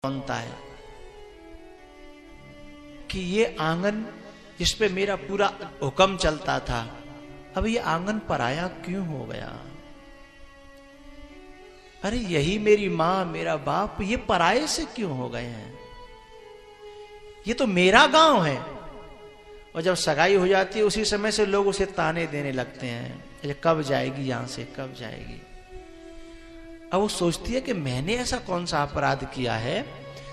बनता है कि ये आंगन जिस पे मेरा पूरा हुक्म चलता था, अब ये आंगन पराया क्यों हो गया? अरे यही मेरी मां, मेरा बाप, ये पराये से क्यों हो गए हैं? ये तो मेरा गांव है। और जब सगाई हो जाती है उसी समय से लोग उसे ताने देने लगते हैं, ये कब जाएगी यहां से, कब जाएगी। अब वो सोचती है कि मैंने ऐसा कौन सा अपराध किया है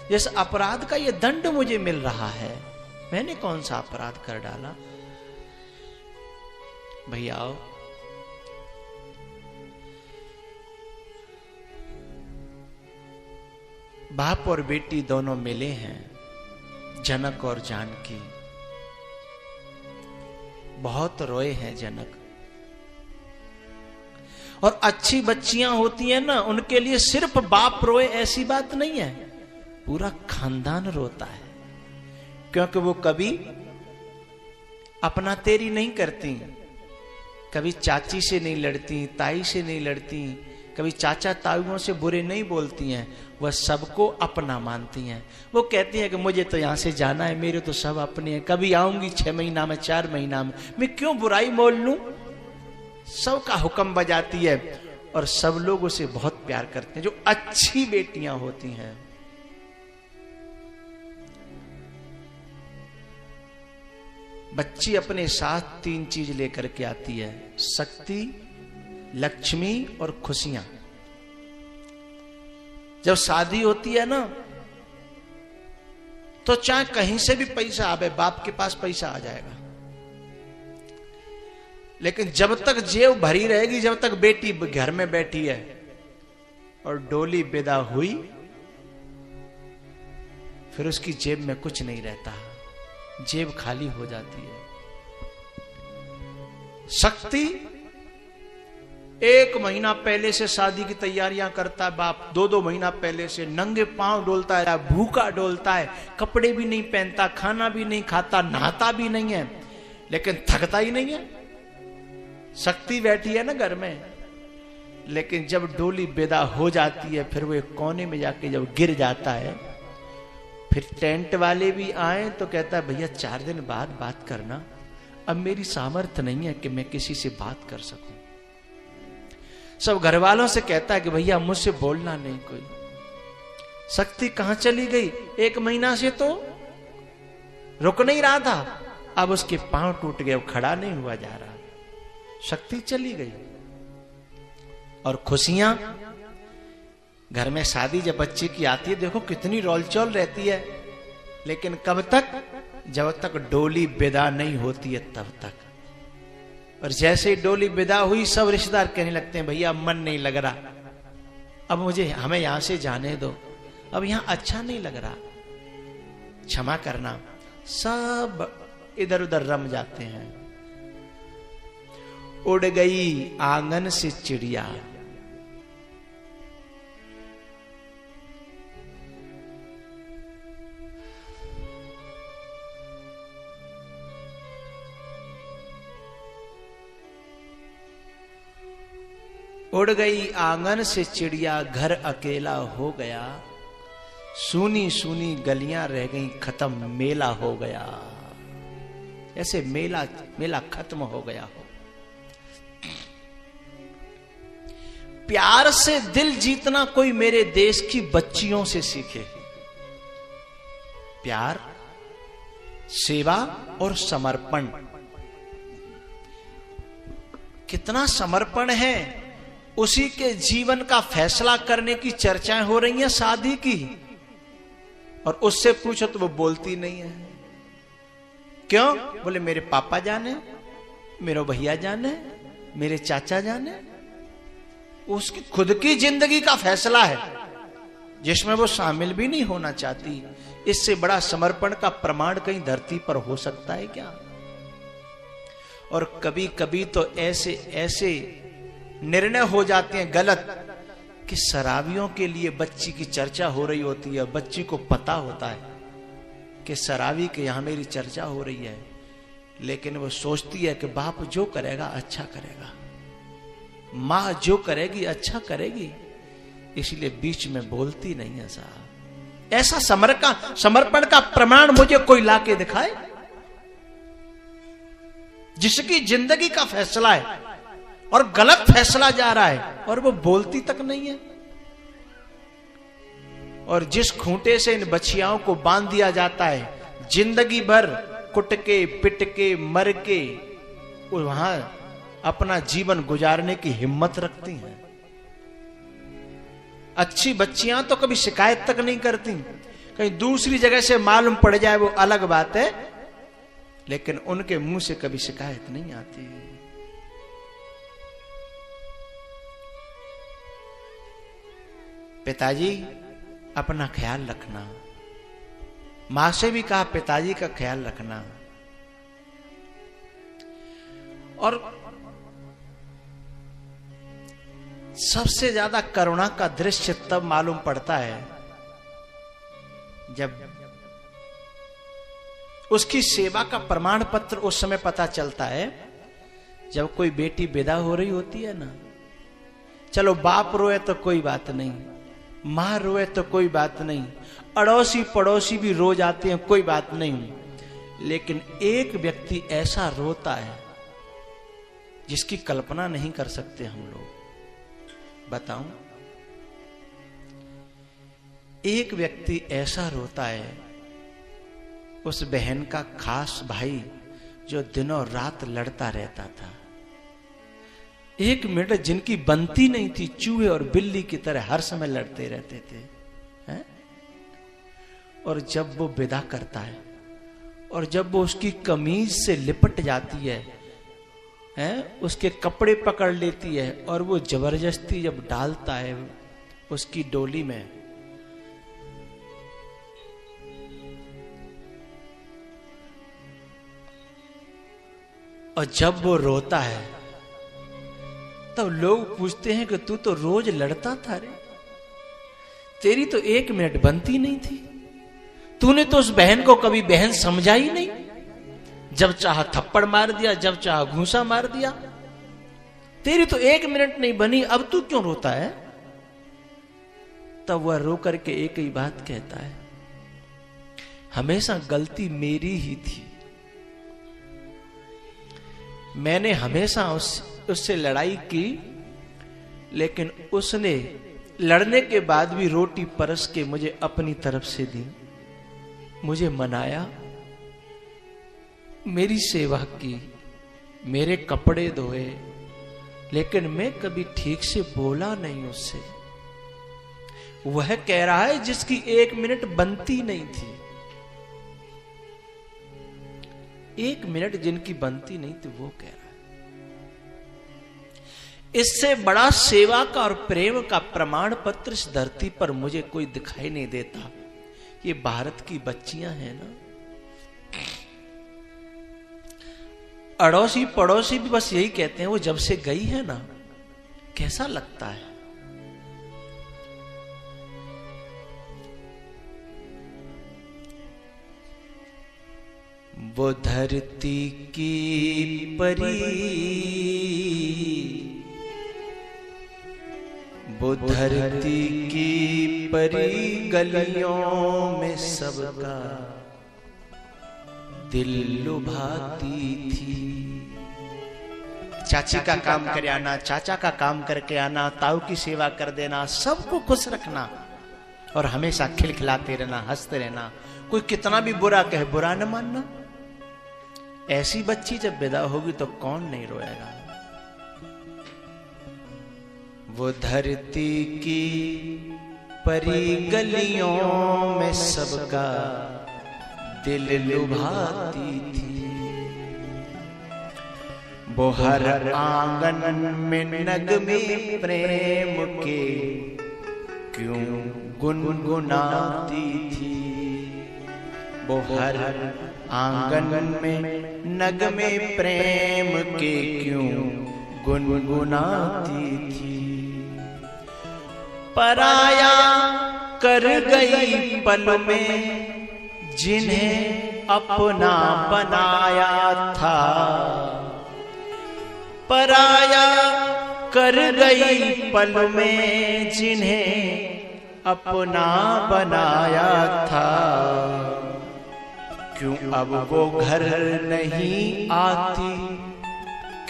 जिस अपराध का ये दंड मुझे मिल रहा है? मैंने कौन सा अपराध कर डाला? भैया आओ, बाप और बेटी दोनों मिले हैं, जनक और जानकी। बहुत रोए हैं जनक। और अच्छी बच्चियां होती हैं ना, उनके लिए सिर्फ बाप रोए ऐसी बात नहीं है, पूरा खानदान रोता है। क्योंकि वो कभी अपना तेरी नहीं करती, कभी चाची से नहीं लड़ती, ताई से नहीं लड़ती, कभी चाचा ताऊओं से बुरे नहीं बोलती हैं, वह सबको अपना मानती हैं। वो कहती हैं कि मुझे तो यहां से जाना है, मेरे तो सब अपने हैं, कभी आऊंगी 6 महीना में, 4 महीना में, मैं क्यों बुराई मोल लूं? सबका हुक्म बजाती है और सब लोग उसे बहुत प्यार करते हैं, जो अच्छी बेटियां होती हैं। बच्ची अपने साथ 3 चीज लेकर के आती है, शक्ति, लक्ष्मी और खुशियां। जब शादी होती है ना, तो चाहे कहीं से भी पैसा आवे, बाप के पास पैसा आ जाएगा, लेकिन जब तक जेब भरी रहेगी, जब तक बेटी घर में बैठी है और डोली विदा हुई, फिर उसकी जेब में कुछ नहीं रहता, जेब खाली हो जाती है। शक्ति 1 महीना पहले से शादी की तैयारियां करता है बाप, 2-2 महीना पहले से नंगे पांव डोलता है, भूखा डोलता है, कपड़े भी नहीं पहनता, खाना भी नहीं खाता, नहाता भी नहीं है, लेकिन थकता ही नहीं है। शक्ति बैठी है ना घर में, लेकिन जब डोली विदा हो जाती है, फिर वो एक कोने में जाके जब गिर जाता है, फिर टेंट वाले भी आए तो कहता है भैया 4 दिन बाद बात करना, अब मेरी सामर्थ्य नहीं है कि मैं किसी से बात कर सकूं। सब घर वालों से कहता है कि भैया मुझसे बोलना नहीं कोई। शक्ति कहां चली गई? 1 महीना से तो रुक नहीं रहा था, अब उसके पांव टूट गए, अब खड़ा नहीं हुआ जा रहा, शक्ति चली गई। और खुशियां, घर में शादी जब बच्चे की आती है, देखो कितनी रोलचोल रहती है, लेकिन कब तक? जब तक डोली विदा नहीं होती है तब तक। और जैसे ही डोली विदा हुई, सब रिश्तेदार कहने लगते हैं भैया मन नहीं लग रहा, अब हमें यहां से जाने दो, अब यहां अच्छा नहीं लग रहा, क्षमा करना। सब इधर उधर रम जाते हैं। उड़ गई आंगन से चिड़िया, उड़ गई आंगन से चिड़िया, घर अकेला हो गया, सूनी सूनी गलियां रह गई, खत्म मेला हो गया। ऐसे मेला खत्म हो गया हो। प्यार से दिल जीतना कोई मेरे देश की बच्चियों से सीखे। प्यार, सेवा और समर्पण। कितना समर्पण है, उसी के जीवन का फैसला करने की चर्चाएं हो रही हैं शादी की, और उससे पूछो तो वो बोलती नहीं है। क्यों? बोले मेरे पापा जाने, मेरे भैया जाने, मेरे चाचा जाने। उसकी खुद की जिंदगी का फैसला है जिसमें वो शामिल भी नहीं होना चाहती। इससे बड़ा समर्पण का प्रमाण कहीं धरती पर हो सकता है क्या? और कभी कभी तो ऐसे ऐसे निर्णय हो जाते हैं गलत कि शराबियों के लिए बच्ची की चर्चा हो रही होती है, बच्ची को पता होता है कि शराबी के यहां मेरी चर्चा हो रही है, लेकिन वो सोचती है कि बाप जो करेगा अच्छा करेगा, मां जो करेगी अच्छा करेगी, इसलिए बीच में बोलती नहीं है साहब। ऐसा समर्पण का प्रमाण मुझे कोई लाके दिखाए, जिसकी जिंदगी का फैसला है और गलत फैसला जा रहा है और वो बोलती तक नहीं है। और जिस खूंटे से इन बछियाओं को बांध दिया जाता है, जिंदगी भर कुट के पिट के मर के वहां अपना जीवन गुजारने की हिम्मत रखती हैं। अच्छी बच्चियां तो कभी शिकायत तक नहीं करती, कहीं दूसरी जगह से मालूम पड़ जाए वो अलग बात है, लेकिन उनके मुंह से कभी शिकायत नहीं आती। पिताजी अपना ख्याल रखना, मां से भी कहा पिताजी का ख्याल रखना। और सबसे ज्यादा करुणा का दृश्य तब मालूम पड़ता है जब उसकी सेवा का प्रमाण पत्र उस समय पता चलता है जब कोई बेटी विदा हो रही होती है ना। चलो बाप रोए तो कोई बात नहीं, मां रोए तो कोई बात नहीं, अड़ोसी पड़ोसी भी रो जाते हैं, कोई बात नहीं, लेकिन एक व्यक्ति ऐसा रोता है जिसकी कल्पना नहीं कर सकते हम लोग। बताऊं, एक व्यक्ति ऐसा रोता है, उस बहन का खास भाई जो दिनों रात लड़ता रहता था, एक मिनट जिनकी बनती नहीं थी, चूहे और बिल्ली की तरह हर समय लड़ते रहते थे, हैं? और जब वो विदा करता है और जब वो उसकी कमीज से लिपट जाती है, उसके कपड़े पकड़ लेती है और वो जबरदस्ती जब डालता है उसकी डोली में, और जब वो रोता है तब लोग पूछते हैं कि तू तो रोज लड़ता था रे, तेरी तो एक मिनट बनती नहीं थी, तूने तो उस बहन को कभी बहन समझा ही नहीं, जब चाहा थप्पड़ मार दिया, जब चाहा घूंसा मार दिया, तेरी तो एक मिनट नहीं बनी, अब तू क्यों रोता है? तब वह रो करके एक ही बात कहता है, हमेशा गलती मेरी ही थी, मैंने हमेशा उससे लड़ाई की, लेकिन उसने लड़ने के बाद भी रोटी परस के मुझे अपनी तरफ से दी, मुझे मनाया, मेरी सेवा की, मेरे कपड़े धोए, लेकिन मैं कभी ठीक से बोला नहीं उससे। वह कह रहा है जिसकी एक मिनट बनती नहीं थी, एक मिनट जिनकी बनती नहीं थी वो कह रहा है। इससे बड़ा सेवा का और प्रेम का प्रमाण पत्र इस धरती पर मुझे कोई दिखाई नहीं देता। ये भारत की बच्चियां हैं ना, अड़ोसी पड़ोसी भी बस यही कहते हैं, वो जब से गई है ना कैसा लगता है। वो धरती की परी, वो धरती की परी गलियों में सबका दिल लुभाती थी। चाची का काम कर आना, चाचा का काम करके आना, ताऊ की सेवा कर देना, सबको खुश रखना और हमेशा खिलखिलाते रहना, हंसते रहना, कोई कितना भी बुरा कहे बुरा न मानना। ऐसी बच्ची जब विदा होगी तो कौन नहीं रोएगा। वो धरती की परी गलियों में सबका दिल लुभाती थी। वो हर आंगन में नगमे प्रेम के क्यों गुनगुनाती थी। वो हर आंगन में नगमे प्रेम के क्यों गुनगुनाती थी। पराया कर गई पल में जिन्हें अपना बनाया था। पराया कर गई पल में जिन्हें अपना बनाया था, क्यों अब वो घर नहीं आती,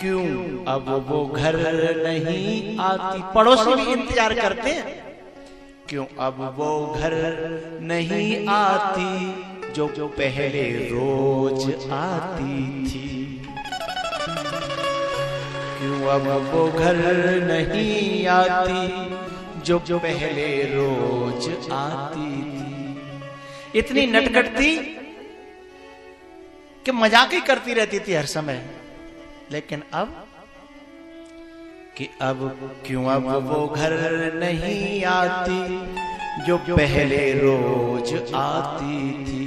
क्यों अब वो घर नहीं आती। पड़ोसी भी इंतजार करते हैं, क्यों अब वो घर नहीं आती जो पहले रोज आती थी, क्यों अब वो घर नहीं आती जो पहले रोज आती थी। इतनी नटखट थी कि मजाक ही करती रहती थी हर समय। लेकिन अब कि अब क्यों अब वो घर नहीं आती जो पहले रोज आती थी।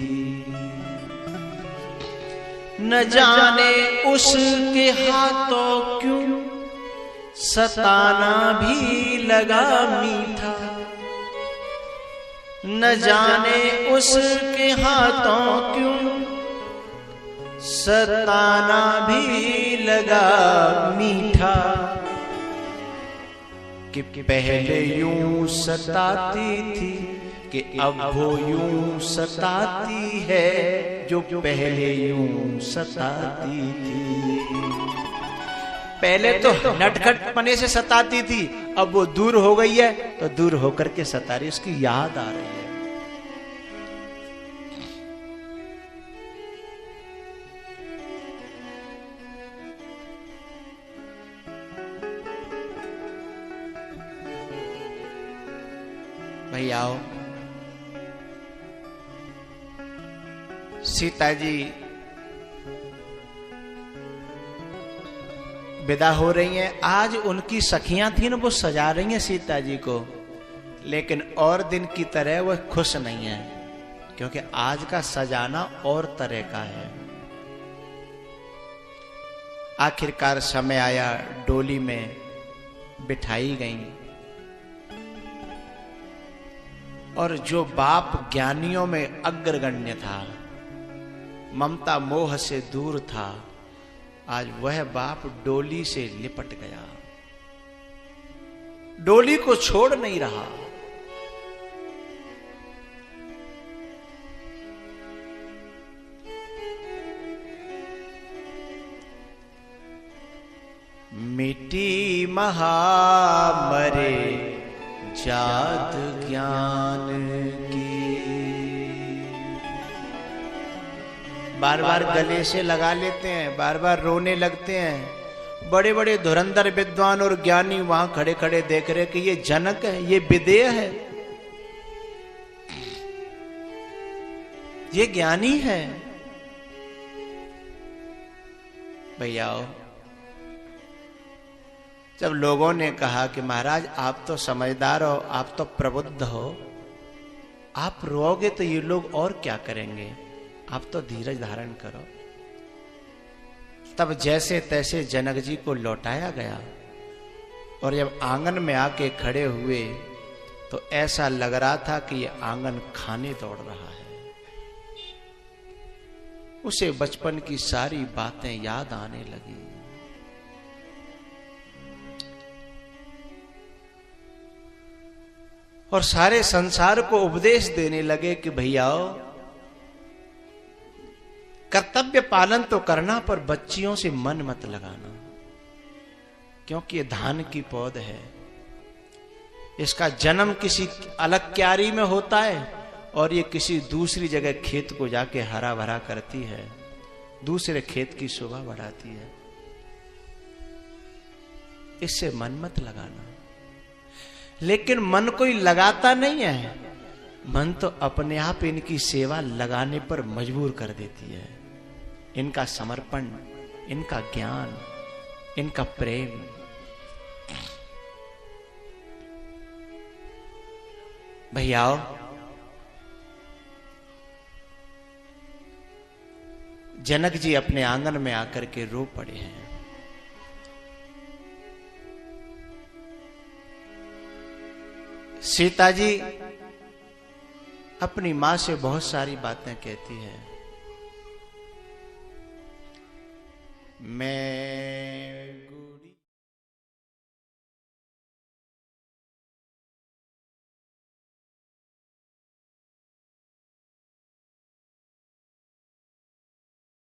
न जाने उसके हाथों क्यों सताना भी लगा मीठा, न जाने उसके हाथों क्यों सताना भी लगा मीठा, कि पहले यूं सताती थी कि अब वो यूं सताती है जो पहले यूं सताती थी। पहले तो नटखटपने से सताती थी, अब वो दूर हो गई है तो दूर होकर के सता रही, उसकी याद आ रही है। भाई आओ, सीता जी विदा हो रही हैं। आज उनकी सखियां थी ना, वो सजा रही हैं सीता जी को, लेकिन और दिन की तरह वह खुश नहीं है, क्योंकि आज का सजाना और तरह का है। आखिरकार समय आया, डोली में बिठाई गई, और जो बाप ज्ञानियों में अग्रगण्य था, ममता मोह से दूर था, आज वह बाप डोली से लिपट गया, डोली को छोड़ नहीं रहा। मिट्टी महामरे जात ज्ञान की। बार बार गले से लगा लेते हैं, बार बार रोने लगते हैं। बड़े बड़े धुरंधर विद्वान और ज्ञानी वहां खड़े खड़े देख रहे कि ये जनक है, ये विदेह है, ये ज्ञानी है। भैया जब लोगों ने कहा कि महाराज आप तो समझदार हो, आप तो प्रबुद्ध हो, आप रोओगे तो ये लोग और क्या करेंगे, आप तो धीरज धारण करो। तब जैसे तैसे जनक जी को लौटाया गया, और जब आंगन में आके खड़े हुए तो ऐसा लग रहा था कि ये आंगन खाने दौड़ रहा है। उसे बचपन की सारी बातें याद आने लगी। और सारे संसार को उपदेश देने लगे कि भैयाओ, कर्तव्य पालन तो करना, पर बच्चियों से मन मत लगाना, क्योंकि ये धान की पौध है। इसका जन्म किसी अलग क्यारी में होता है, और ये किसी दूसरी जगह खेत को जाके हरा भरा करती है, दूसरे खेत की शोभा बढ़ाती है। इससे मन मत लगाना। लेकिन मन कोई लगाता नहीं है, मन तो अपने आप इनकी सेवा लगाने पर मजबूर कर देती है। इनका समर्पण, इनका ज्ञान, इनका प्रेम। भैयाओ, जनक जी अपने आंगन में आकर के रो पड़े हैं। सीता जी अपनी मां से बहुत सारी बातें कहती है। मैं